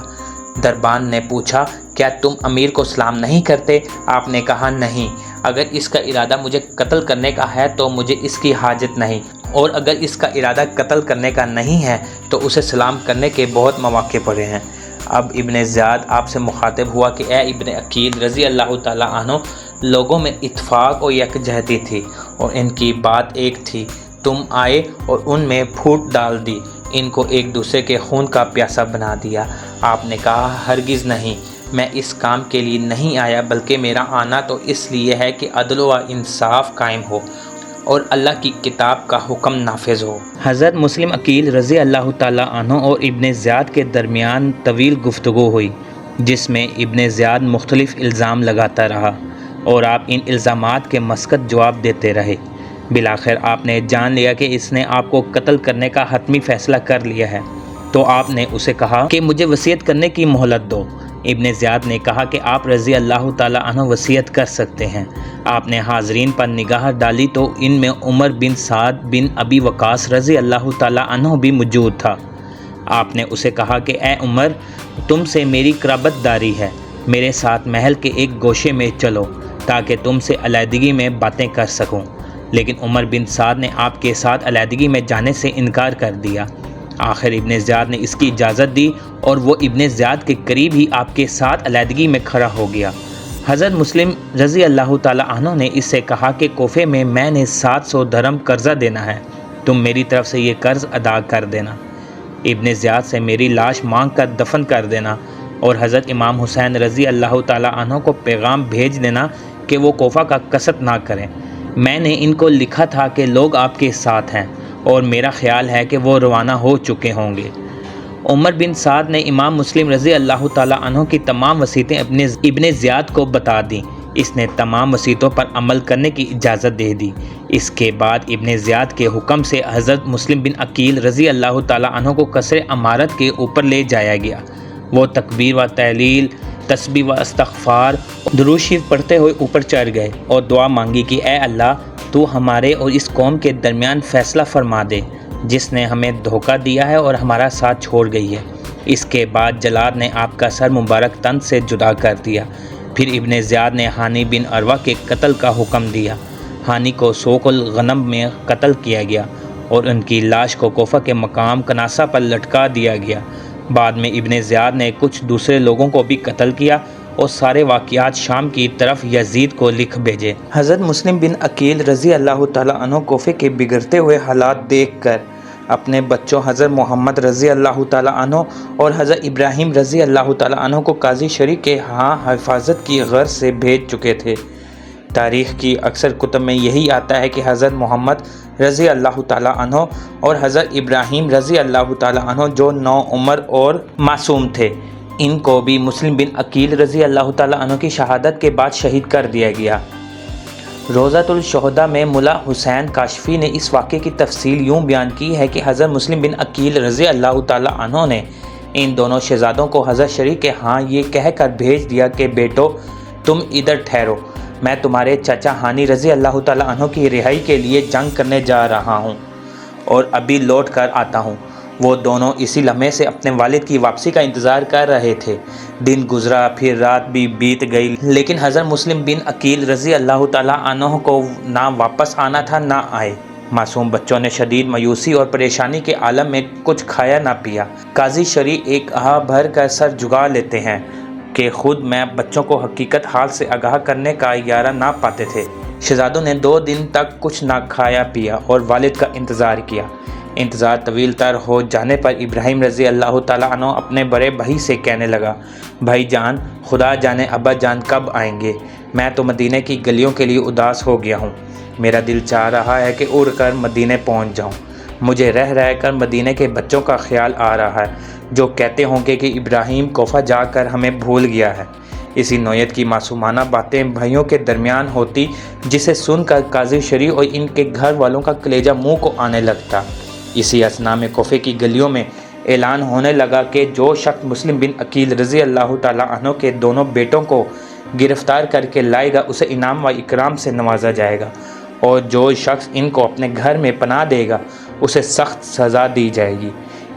دربان نے پوچھا، کیا تم امیر کو سلام نہیں کرتے؟ آپ نے کہا، نہیں، اگر اس کا ارادہ مجھے قتل کرنے کا ہے تو مجھے اس کی حاجت نہیں، اور اگر اس کا ارادہ قتل کرنے کا نہیں ہے تو اسے سلام کرنے کے بہت مواقع پڑے ہیں۔ اب ابن زیاد آپ سے مخاطب ہوا کہ اے ابن عقیل رضی اللہ تعالیٰ عنہ، لوگوں میں اتفاق و یکجہتی تھی اور ان کی بات ایک تھی، تم آئے اور ان میں پھوٹ ڈال دی، ان کو ایک دوسرے کے خون کا پیاسا بنا دیا۔ آپ نے کہا، ہرگز نہیں، میں اس کام کے لیے نہیں آیا، بلکہ میرا آنا تو اس لیے ہے کہ عدل و انصاف قائم ہو اور اللہ کی کتاب کا حکم نافذ ہو۔ حضرت مسلم عقیل رضی اللہ تعالیٰ عنہ اور ابن زیاد کے درمیان طویل گفتگو ہوئی، جس میں ابن زیاد مختلف الزام لگاتا رہا اور آپ ان الزامات کے مسکت جواب دیتے رہے۔ بالآخر آپ نے جان لیا کہ اس نے آپ کو قتل کرنے کا حتمی فیصلہ کر لیا ہے۔ تو آپ نے اسے کہا کہ مجھے وصیت کرنے کی مہلت دو۔ ابن زیاد نے کہا کہ آپ رضی اللہ تعالیٰ عنہ وصیت کر سکتے ہیں۔ آپ نے حاضرین پر نگاہ ڈالی تو ان میں عمر بن سعد بن ابی وقاص رضی اللہ تعالیٰ عنہ بھی موجود تھا۔ آپ نے اسے کہا کہ اے عمر، تم سے میری قرابت داری ہے، میرے ساتھ محل کے ایک گوشے میں چلو تاکہ تم سے علیحدگی میں باتیں کر سکوں۔ لیکن عمر بن سعد نے آپ کے ساتھ علیحدگی میں جانے سے انکار کر دیا۔ آخر ابن زیاد نے اس کی اجازت دی اور وہ ابن زیاد کے قریب ہی آپ کے ساتھ علیحدگی میں کھڑا ہو گیا۔ حضرت مسلم رضی اللہ تعالیٰ عنہ نے اس سے کہا کہ کوفے میں نے 700 درہم قرضہ دینا ہے، تم میری طرف سے یہ قرض ادا کر دینا، ابن زیاد سے میری لاش مانگ کر دفن کر دینا اور حضرت امام حسین رضی اللہ تعالیٰ عنہ کو پیغام بھیج دینا کہ وہ کوفہ کا قصد نہ کریں۔ میں نے ان کو لکھا تھا کہ لوگ آپ کے ساتھ ہیں اور میرا خیال ہے کہ وہ روانہ ہو چکے ہوں گے۔ عمر بن سعد نے امام مسلم رضی اللہ تعالیٰ عنہ کی تمام وصیتیں ابن زیاد کو بتا دیں۔ اس نے تمام وصیتوں پر عمل کرنے کی اجازت دے دی۔ اس کے بعد ابن زیاد کے حکم سے حضرت مسلم بن عقیل رضی اللہ تعالیٰ عنہ کو قصر امارت کے اوپر لے جایا گیا۔ وہ تکبیر و تحلیل، تسبیح و استغفار، درود شریف پڑھتے ہوئے اوپر چڑھ گئے اور دعا مانگی کہ اے اللہ، تو ہمارے اور اس قوم کے درمیان فیصلہ فرما دے جس نے ہمیں دھوکہ دیا ہے اور ہمارا ساتھ چھوڑ گئی ہے۔ اس کے بعد جلاد نے آپ کا سر مبارک تن سے جدا کر دیا۔ پھر ابن زیاد نے ہانی بن عروہ کے قتل کا حکم دیا۔ ہانی کو سوق الغنم میں قتل کیا گیا اور ان کی لاش کو کوفہ کے مقام کناسہ پر لٹکا دیا گیا۔ بعد میں ابن زیاد نے کچھ دوسرے لوگوں کو بھی قتل کیا اور سارے واقعات شام کی طرف یزید کو لکھ بھیجے۔ حضرت مسلم بن عقیل رضی اللہ تعالیٰ عنہ کوفے کے بگڑتے ہوئے حالات دیکھ کر اپنے بچوں حضرت محمد رضی اللہ تعالیٰ عنہ اور حضرت ابراہیم رضی اللہ تعالیٰ عنہ کو قاضی شریع کے ہاں حفاظت کی غرض سے بھیج چکے تھے۔ تاریخ کی اکثر کتب میں یہی آتا ہے کہ حضرت محمد رضی اللہ تعالیٰ عنہ اور حضرت ابراہیم رضی اللہ تعالیٰ عنہ جو نوعمر اور معصوم تھے، ان کو بھی مسلم بن عقیل رضی اللہ تعالیٰ عنہ کی شہادت کے بعد شہید کر دیا گیا۔ روضۃ الشہداء میں ملا حسین کاشفی نے اس واقعے کی تفصیل یوں بیان کی ہے کہ حضرت مسلم بن عقیل رضی اللہ تعالیٰ عنہ نے ان دونوں شہزادوں کو حضرت شریع کے ہاں یہ کہہ کر بھیج دیا کہ بیٹو، تم ادھر ٹھہرو، میں تمہارے چچا ہانی رضی اللہ تعالیٰ عنہ کی رہائی کے لیے جنگ کرنے جا رہا ہوں اور ابھی لوٹ کر آتا ہوں۔ وہ دونوں اسی لمحے سے اپنے والد کی واپسی کا انتظار کر رہے تھے۔ دن گزرا، پھر رات بھی بیت گئی، لیکن حضرت مسلم بن عقیل رضی اللہ تعالیٰ عنہ کو نہ واپس آنا تھا نہ آئے۔ معصوم بچوں نے شدید مایوسی اور پریشانی کے عالم میں کچھ کھایا نہ پیا۔ قاضی شریع ایک آہ بھر کر سر جھکا لیتے ہیں کہ خود میں بچوں کو حقیقت حال سے آگاہ کرنے کا یارہ نہ پاتے تھے۔ شہزادوں نے 2 دن تک کچھ نہ کھایا پیا اور والد کا انتظار کیا۔ انتظار طویل تر ہو جانے پر ابراہیم رضی اللہ تعالیٰ عنہ اپنے بڑے بھائی سے کہنے لگا، بھائی جان، خدا جانے ابا جان کب آئیں گے، میں تو مدینے کی گلیوں کے لیے اداس ہو گیا ہوں، میرا دل چاہ رہا ہے کہ اڑ کر مدینے پہنچ جاؤں، مجھے رہ کر مدینے کے بچوں کا خیال آ رہا ہے جو کہتے ہوں گے کہ ابراہیم کوفہ جا کر ہمیں بھول گیا ہے۔ اسی نوعیت کی معصومانہ باتیں بھائیوں کے درمیان ہوتی جسے سن کر قاضی شریع اور ان کے گھر والوں کا کلیجہ منہ کو آنے لگتا۔ اسی اثنا میں کوفے کی گلیوں میں اعلان ہونے لگا کہ جو شخص مسلم بن عقیل رضی اللہ تعالیٰ عنہ کے دونوں بیٹوں کو گرفتار کر کے لائے گا اسے انعام و اکرام سے نوازا جائے گا، اور جو شخص ان کو اپنے گھر میں پناہ دے گا اسے سخت سزا دی جائے گی۔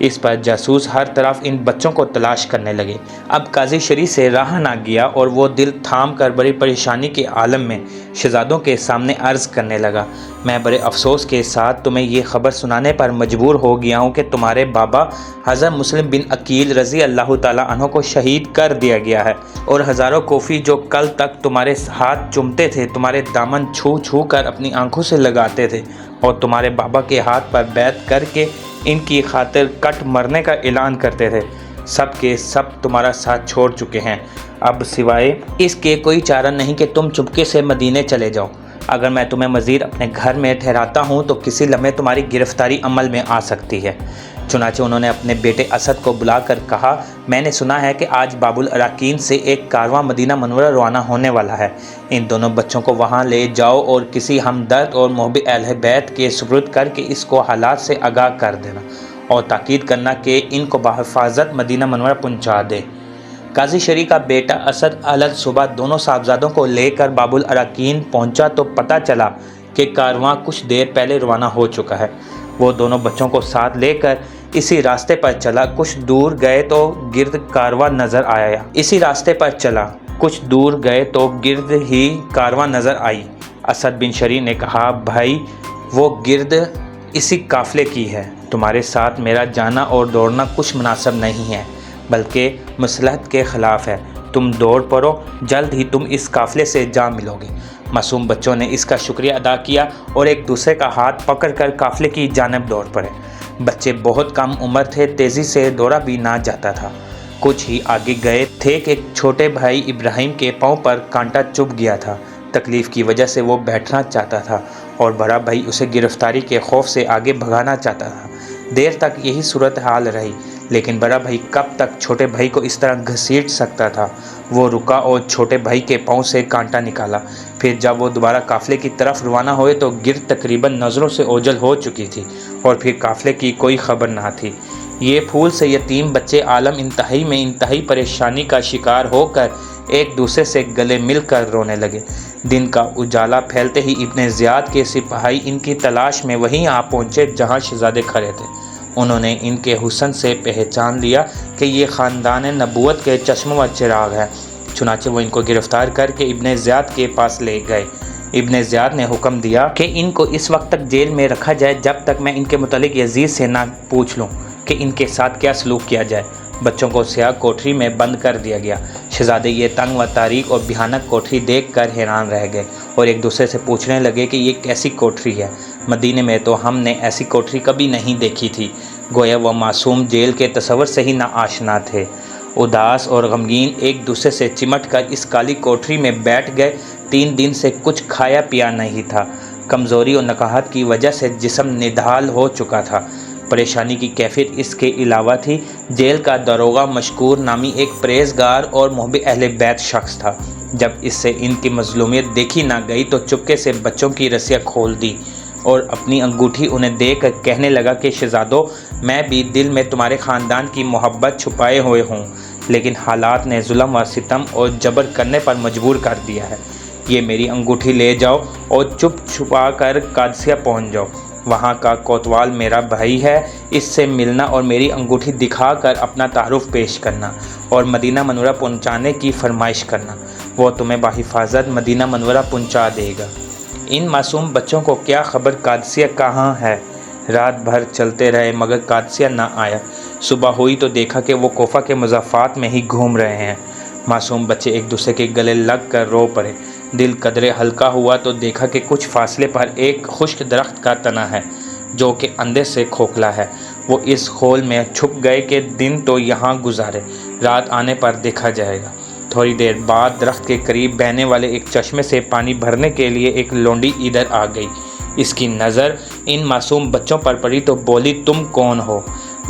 اس پر جاسوس ہر طرف ان بچوں کو تلاش کرنے لگے۔ اب قاضی شریع سے رہا نہ گیا اور وہ دل تھام کر بڑی پریشانی کے عالم میں شہزادوں کے سامنے عرض کرنے لگا، میں بڑے افسوس کے ساتھ تمہیں یہ خبر سنانے پر مجبور ہو گیا ہوں کہ تمہارے بابا حضرت مسلم بن عقیل رضی اللہ تعالیٰ عنہ کو شہید کر دیا گیا ہے، اور ہزاروں کوفی جو کل تک تمہارے ہاتھ چومتے تھے، تمہارے دامن چھو چھو کر اپنی آنکھوں سے لگاتے تھے اور تمہارے بابا کے ہاتھ پر بیعت کر کے ان کی خاطر کٹ مرنے کا اعلان کرتے تھے، سب کے سب تمہارا ساتھ چھوڑ چکے ہیں۔ اب سوائے اس کے کوئی چارہ نہیں کہ تم چپکے سے مدینے چلے جاؤ۔ اگر میں تمہیں مزید اپنے گھر میں ٹھہراتا ہوں تو کسی لمحے تمہاری گرفتاری عمل میں آ سکتی ہے۔ چنانچہ انہوں نے اپنے بیٹے اسد کو بلا کر کہا، میں نے سنا ہے کہ آج باب الاراکین سے ایک کارواں مدینہ منورہ روانہ ہونے والا ہے، ان دونوں بچوں کو وہاں لے جاؤ اور کسی ہمدرد اور محب اہل بیت کے سپرد کر کے اس کو حالات سے آگاہ کر دینا، اور تاکید کرنا کہ ان کو بحفاظت مدینہ منورہ پہنچا دے۔ قاضی شریع کا بیٹا اسد علل صبح دونوں صاحبزادوں کو لے کر باب الاراکین پہنچا تو پتہ چلا کہ کارواں کچھ دیر پہلے روانہ ہو چکا ہے۔ وہ دونوں بچوں کو ساتھ لے کر اسی راستے پر چلا، کچھ دور گئے تو گرد کارواں نظر آئی۔ اسد بن شریع نے کہا، بھائی وہ گرد اسی قافلے کی ہے، تمہارے ساتھ میرا جانا اور دوڑنا کچھ مناسب نہیں ہے، بلکہ مصلحت کے خلاف ہے۔ تم دوڑ پڑو، جلد ہی تم اس قافلے سے جا ملو گے۔ معصوم بچوں نے اس کا شکریہ ادا کیا اور ایک دوسرے کا ہاتھ پکڑ کر قافلے کی جانب دوڑ پڑے۔ بچے بہت کم عمر تھے، تیزی سے دوڑا بھی نہ جاتا تھا۔ کچھ ہی آگے گئے تھے کہ چھوٹے بھائی ابراہیم کے پاؤں پر کانٹا چبھ گیا تھا۔ تکلیف کی وجہ سے وہ بیٹھنا چاہتا تھا اور بڑا بھائی اسے گرفتاری کے خوف سے آگے بھگانا چاہتا تھا۔ دیر تک یہی صورتحال رہی، لیکن بڑا بھائی کب تک چھوٹے بھائی کو اس طرح گھسیٹ سکتا تھا؟ وہ رکا اور چھوٹے بھائی کے پاؤں سے کانٹا نکالا۔ پھر جب وہ دوبارہ قافلے کی طرف روانہ ہوئے تو گرد تقریباً نظروں سے اوجھل ہو چکی تھی اور پھر قافلے کی کوئی خبر نہ تھی۔ یہ پھول سے یتیم بچے عالم انتہائی پریشانی کا شکار ہو کر ایک دوسرے سے گلے مل کر رونے لگے۔ دن کا اجالا پھیلتے ہی ابن زیاد کے سپاہی ان کی تلاش میں وہیں آ پہنچے جہاں شہزادے کھڑے تھے۔ انہوں نے ان کے حسن سے پہچان لیا کہ یہ خاندان نبوت کے چشم و چراغ ہے۔ چنانچہ وہ ان کو گرفتار کر کے ابن زیاد کے پاس لے گئے۔ ابن زیاد نے حکم دیا کہ ان کو اس وقت تک جیل میں رکھا جائے جب تک میں ان کے متعلق یزید سے نہ پوچھ لوں کہ ان کے ساتھ کیا سلوک کیا جائے۔ بچوں کو سیاہ کوٹری میں بند کر دیا گیا۔ شہزادے یہ تنگ و تاریک اور بھیانک کوٹری دیکھ کر حیران رہ گئے اور ایک دوسرے سے پوچھنے لگے کہ یہ کیسی کوٹری ہے؟ مدینے میں تو ہم نے ایسی کوٹری کبھی نہیں دیکھی تھی۔ گویا وہ معصوم جیل کے تصور سے ہی نہ آشنا تھے۔ اداس اور غمگین ایک دوسرے سے چمٹ کر اس کالی کوٹری میں بیٹھ گئے۔ 3 دن سے کچھ کھایا پیا نہیں تھا۔ کمزوری اور نکاہت کی وجہ سے جسم نڈھال ہو چکا تھا۔ پریشانی کی کیفیت اس کے علاوہ تھی۔ جیل کا داروغہ مشکور نامی ایک پرہیزگار اور محب اہل بیت شخص تھا۔ جب اس سے ان کی مظلومیت دیکھی نہ گئی تو چپکے سے بچوں کی رسیاں کھول دی اور اپنی انگوٹھی انہیں دے کر کہنے لگا کہ شہزادو، میں بھی دل میں تمہارے خاندان کی محبت چھپائے ہوئے ہوں، لیکن حالات نے ظلم و ستم اور جبر کرنے پر مجبور کر دیا ہے۔ یہ میری انگوٹھی لے جاؤ اور چپ چھپا کر قادسیہ پہنچ جاؤ۔ وہاں کا کوتوال میرا بھائی ہے، اس سے ملنا اور میری انگوٹھی دکھا کر اپنا تعارف پیش کرنا اور مدینہ منورہ پہنچانے کی فرمائش کرنا۔ وہ تمہیں بحفاظت مدینہ منورہ پہنچا دے گا۔ ان معصوم بچوں کو کیا خبر قادسیہ کہاں ہے؟ رات بھر چلتے رہے مگر قادسیہ نہ آیا۔ صبح ہوئی تو دیکھا کہ وہ کوفہ کے مضافات میں ہی گھوم رہے ہیں۔ معصوم بچے ایک دوسرے کے گلے لگ کر رو پڑے۔ دل قدرے ہلکا ہوا تو دیکھا کہ کچھ فاصلے پر ایک خشک درخت کا تنا ہے جو کہ اندر سے کھوکھلا ہے۔ وہ اس خول میں چھپ گئے کہ دن تو یہاں گزارے، رات آنے پر دیکھا جائے گا۔ تھوڑی دیر بعد درخت کے قریب بہنے والے ایک چشمے سے پانی بھرنے کے لیے ایک لونڈی ادھر آ گئی۔ اس کی نظر ان معصوم بچوں پر پڑی تو بولی، تم کون ہو؟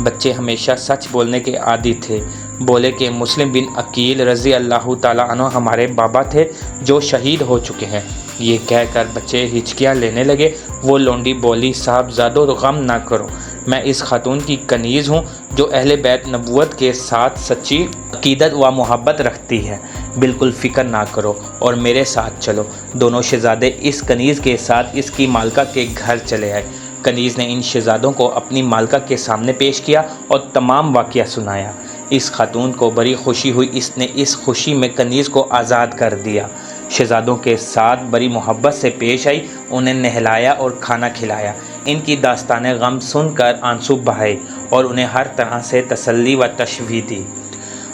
بچے ہمیشہ سچ بولنے کے عادی تھے۔ بولے کہ مسلم بن عقیل رضی اللہ تعالیٰ عنہ ہمارے بابا تھے جو شہید ہو چکے ہیں۔ یہ کہہ کر بچے ہچکیاں لینے لگے۔ وہ لونڈی بولی، صاحبزادو غم نہ کرو، میں اس خاتون کی کنیز ہوں جو اہل بیت نبوت کے ساتھ سچی عقیدت و محبت رکھتی ہے۔ بالکل فکر نہ کرو اور میرے ساتھ چلو۔ دونوں شہزادے اس کنیز کے ساتھ اس کی مالکہ کے گھر چلے آئے۔ کنیز نے ان شہزادوں کو اپنی مالکہ کے سامنے پیش کیا اور تمام واقعہ سنایا۔ اس خاتون کو بڑی خوشی ہوئی، اس نے اس خوشی میں کنیز کو آزاد کر دیا۔ شہزادوں کے ساتھ بڑی محبت سے پیش آئی، انہیں نہلایا اور کھانا کھلایا۔ ان کی داستان غم سن کر آنسو بہائے اور انہیں ہر طرح سے تسلی و تشویح دی۔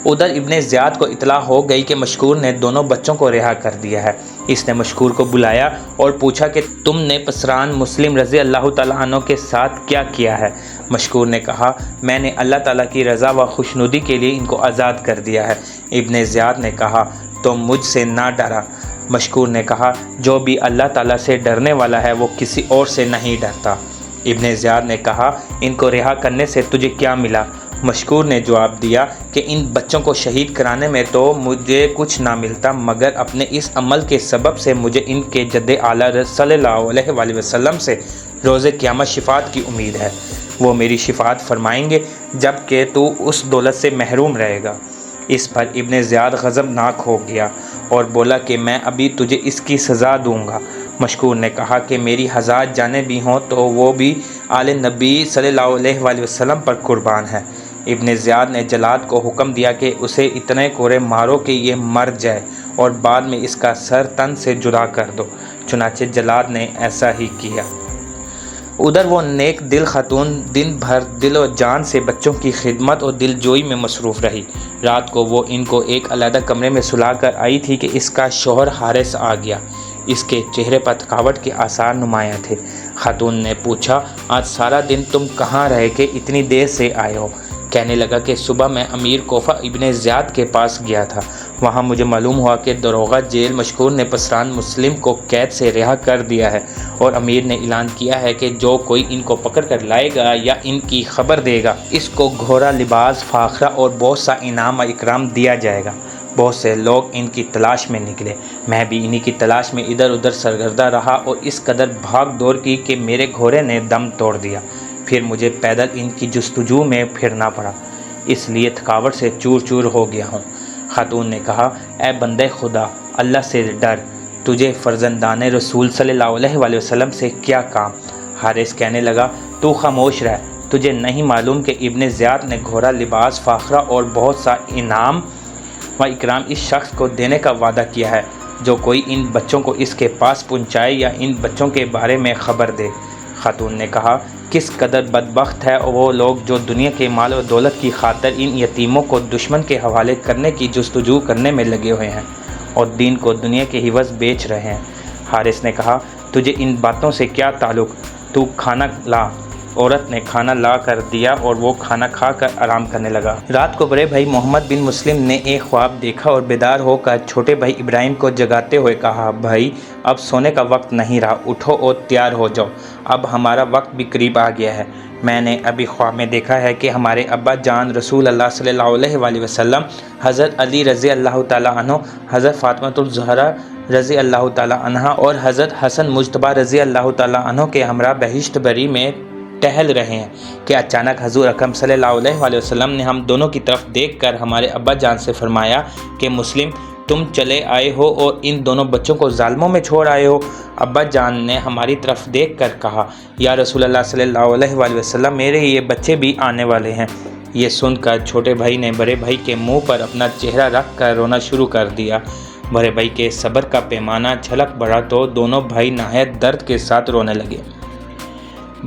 ادھر ابن زیاد کو اطلاع ہو گئی کہ مشکور نے دونوں بچوں کو رہا کر دیا ہے۔ اس نے مشکور کو بلایا اور پوچھا کہ تم نے پسران مسلم رضی اللہ تعالیٰ عنہ کے ساتھ کیا کیا ہے؟ مشکور نے کہا، میں نے اللہ تعالیٰ کی رضا و خوشنودی کے لیے ان کو آزاد کر دیا ہے۔ ابن زیاد نے کہا، تو مجھ سے نہ ڈرا؟ مشکور نے کہا، جو بھی اللہ تعالیٰ سے ڈرنے والا ہے وہ کسی اور سے نہیں ڈرتا۔ ابن زیاد نے کہا، ان کو رہا کرنے سے تجھے کیا ملا؟ مشکور نے جواب دیا کہ ان بچوں کو شہید کرانے میں تو مجھے کچھ نہ ملتا، مگر اپنے اس عمل کے سبب سے مجھے ان کے جد اعلیٰ صلی اللہ علیہ وآلہ وسلم سے روز قیامت شفاعت کی امید ہے۔ وہ میری شفاعت فرمائیں گے جب کہ تو اس دولت سے محروم رہے گا۔ اس پر ابن زیاد غضبناک ہو گیا اور بولا کہ میں ابھی تجھے اس کی سزا دوں گا۔ مشکور نے کہا کہ میری 1000 جانیں بھی ہوں تو وہ بھی آل نبی صلی اللہ علیہ وآلہ وسلم پر قربان ہے۔ ابن زیاد نے جلاد کو حکم دیا کہ اسے اتنے کوڑے مارو کہ یہ مر جائے اور بعد میں اس کا سر تن سے جدا کر دو۔ چنانچہ جلاد نے ایسا ہی کیا۔ ادھر وہ نیک دل خاتون دن بھر دل و جان سے بچوں کی خدمت اور دل جوئی میں مصروف رہی۔ رات کو وہ ان کو ایک علیحدہ کمرے میں سلا کر آئی تھی کہ اس کا شوہر حارث آ گیا۔ اس کے چہرے پر تھکاوٹ کے آثار نمایاں تھے۔ خاتون نے پوچھا، آج سارا دن تم کہاں رہے کہ اتنی دیر سے آئے ہو؟ کہنے لگا کہ صبح میں امیر کوفہ ابن زیاد کے پاس گیا تھا۔ وہاں مجھے معلوم ہوا کہ داروغہ جیل مشکور نے پسران مسلم کو قید سے رہا کر دیا ہے اور امیر نے اعلان کیا ہے کہ جو کوئی ان کو پکڑ کر لائے گا یا ان کی خبر دے گا اس کو گھوڑا، لباس، فاخرہ اور بہت سا انعام و اکرام دیا جائے گا۔ بہت سے لوگ ان کی تلاش میں نکلے، میں بھی انہی کی تلاش میں ادھر ادھر سرگردہ رہا اور اس قدر بھاگ دوڑ کی کہ میرے گھوڑے نے دم توڑ دیا۔ پھر مجھے پیدل ان کی جستجو میں پھرنا پڑا، اس لیے تھکاوٹ سے چور چور ہو گیا ہوں۔ خاتون نے کہا، اے بندے خدا، اللہ سے ڈر، تجھے فرزندان رسول صلی اللہ علیہ وآلہ وسلم سے کیا کام؟ حارث کہنے لگا، تو خاموش رہ، تجھے نہیں معلوم کہ ابن زیاد نے گھوڑا، لباس، فاخرہ اور بہت سا انعام و اکرام اس شخص کو دینے کا وعدہ کیا ہے جو کوئی ان بچوں کو اس کے پاس پہنچائے یا ان بچوں کے بارے میں خبر دے۔ خاتون نے کہا، کس قدر بدبخت ہے وہ لوگ جو دنیا کے مال و دولت کی خاطر ان یتیموں کو دشمن کے حوالے کرنے کی جستجو کرنے میں لگے ہوئے ہیں اور دین کو دنیا کے عوض بیچ رہے ہیں۔ حارث نے کہا، تجھے ان باتوں سے کیا تعلق؟ تو کھانا لا۔ عورت نے کھانا لا کر دیا اور وہ کھانا کھا کر آرام کرنے لگا۔ رات کو بڑے بھائی محمد بن مسلم نے ایک خواب دیکھا اور بیدار ہو کر چھوٹے بھائی ابراہیم کو جگاتے ہوئے کہا، بھائی اب سونے کا وقت نہیں رہا، اٹھو اور تیار ہو جاؤ، اب ہمارا وقت بھی قریب آ گیا ہے۔ میں نے ابھی خواب میں دیکھا ہے کہ ہمارے ابا جان رسول اللہ صلی اللہ علیہ وآلہ وسلم، حضرت علی رضی اللہ تعالیٰ عنہ، حضرت فاطمہ الزہرا رضی اللہ تعالیٰ عنہا اور حضرت حسن مجتبیٰ رضی اللہ تعالیٰ عنہ کے ہمراہ بہشت بری میں ٹہل رہے ہیں کہ اچانک حضور اکرم صلی اللہ علیہ وآلہ وسلم نے ہم دونوں کی طرف دیکھ کر ہمارے ابا جان سے فرمایا کہ مسلم، تم چلے آئے ہو اور ان دونوں بچوں کو ظالموں میں چھوڑ آئے ہو۔ ابا جان نے ہماری طرف دیکھ کر کہا، یا رسول اللہ صلی اللہ علیہ وآلہ وسلم، میرے یہ بچے بھی آنے والے ہیں۔ یہ سن کر چھوٹے بھائی نے بڑے بھائی کے منہ پر اپنا چہرہ رکھ کر رونا شروع کر دیا۔ بڑے بھائی کے صبر کا پیمانہ چھلک پڑا تو دونوں بھائی نہایت درد کے ساتھ رونے لگے۔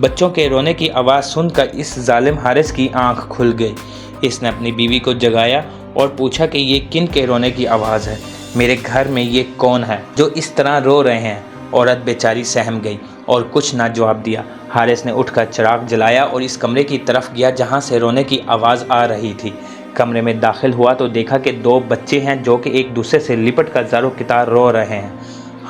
بچوں کے رونے کی آواز سن کر اس ظالم حارث کی آنکھ کھل گئی۔ اس نے اپنی بیوی کو جگایا اور پوچھا کہ یہ کن کے رونے کی آواز ہے؟ میرے گھر میں یہ کون ہے جو اس طرح رو رہے ہیں؟ عورت بیچاری سہم گئی اور کچھ نہ جواب دیا۔ حارث نے اٹھ کر چراغ جلایا اور اس کمرے کی طرف گیا جہاں سے رونے کی آواز آ رہی تھی۔ کمرے میں داخل ہوا تو دیکھا کہ 2 بچے ہیں جو کہ ایک دوسرے سے لپٹ کر زار و کتار رو رہے ہیں۔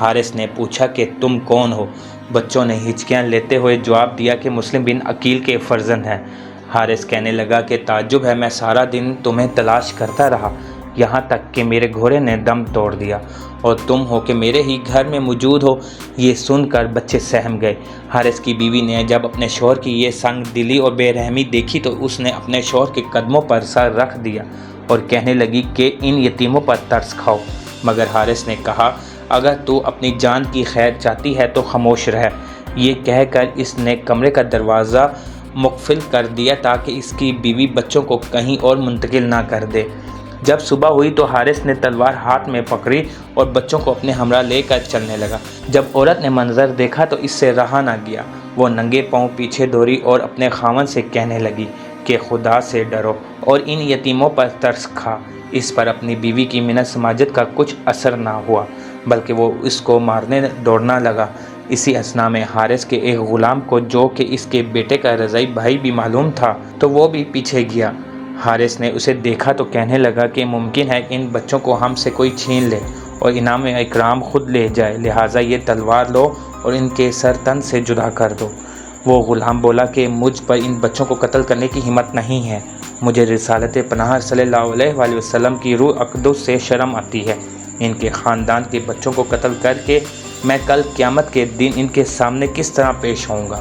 حارث نے پوچھا کہ تم کون ہو؟ بچوں نے ہچکیاں لیتے ہوئے جواب دیا کہ مسلم بن عقیل کے فرزند ہیں۔ حارث کہنے لگا کہ تعجب ہے، میں سارا دن تمہیں تلاش کرتا رہا یہاں تک کہ میرے گھوڑے نے دم توڑ دیا اور تم ہو کہ میرے ہی گھر میں موجود ہو۔ یہ سن کر بچے سہم گئے۔ حارث کی بیوی نے جب اپنے شوہر کی یہ سنگ دلی اور بے رحمی دیکھی تو اس نے اپنے شوہر کے قدموں پر سر رکھ دیا اور کہنے لگی کہ ان یتیموں پر ترس کھاؤ۔ مگر حارث نے کہا، اگر تو اپنی جان کی خیر چاہتی ہے تو خاموش رہ۔ یہ کہہ کر اس نے کمرے کا دروازہ مقفل کر دیا تاکہ اس کی بیوی بچوں کو کہیں اور منتقل نہ کر دے۔ جب صبح ہوئی تو حارث نے تلوار ہاتھ میں پکڑی اور بچوں کو اپنے ہمراہ لے کر چلنے لگا۔ جب عورت نے منظر دیکھا تو اس سے رہا نہ گیا۔ وہ ننگے پاؤں پیچھے دوڑی اور اپنے خاوند سے کہنے لگی کہ خدا سے ڈرو اور ان یتیموں پر ترس کھا۔ اس پر اپنی بیوی کی منت سماجت کا کچھ اثر نہ ہوا بلکہ وہ اس کو مارنے دوڑنا لگا۔ اسی اثنا میں حارث کے ایک غلام کو جو کہ اس کے بیٹے کا رضاعی بھائی بھی معلوم تھا تو وہ بھی پیچھے گیا۔ حارث نے اسے دیکھا تو کہنے لگا کہ ممکن ہے کہ ان بچوں کو ہم سے کوئی چھین لے اور انعام اکرام خود لے جائے، لہٰذا یہ تلوار لو اور ان کے سر تن سے جدا کر دو۔ وہ غلام بولا کہ مجھ پر ان بچوں کو قتل کرنے کی ہمت نہیں ہے، مجھے رسالت پناہ صلی اللہ علیہ وآلہ وسلم کی روح اقدس سے شرم آتی ہے۔ ان کے خاندان کے بچوں کو قتل کر کے میں کل قیامت کے دن ان کے سامنے کس طرح پیش ہوں گا؟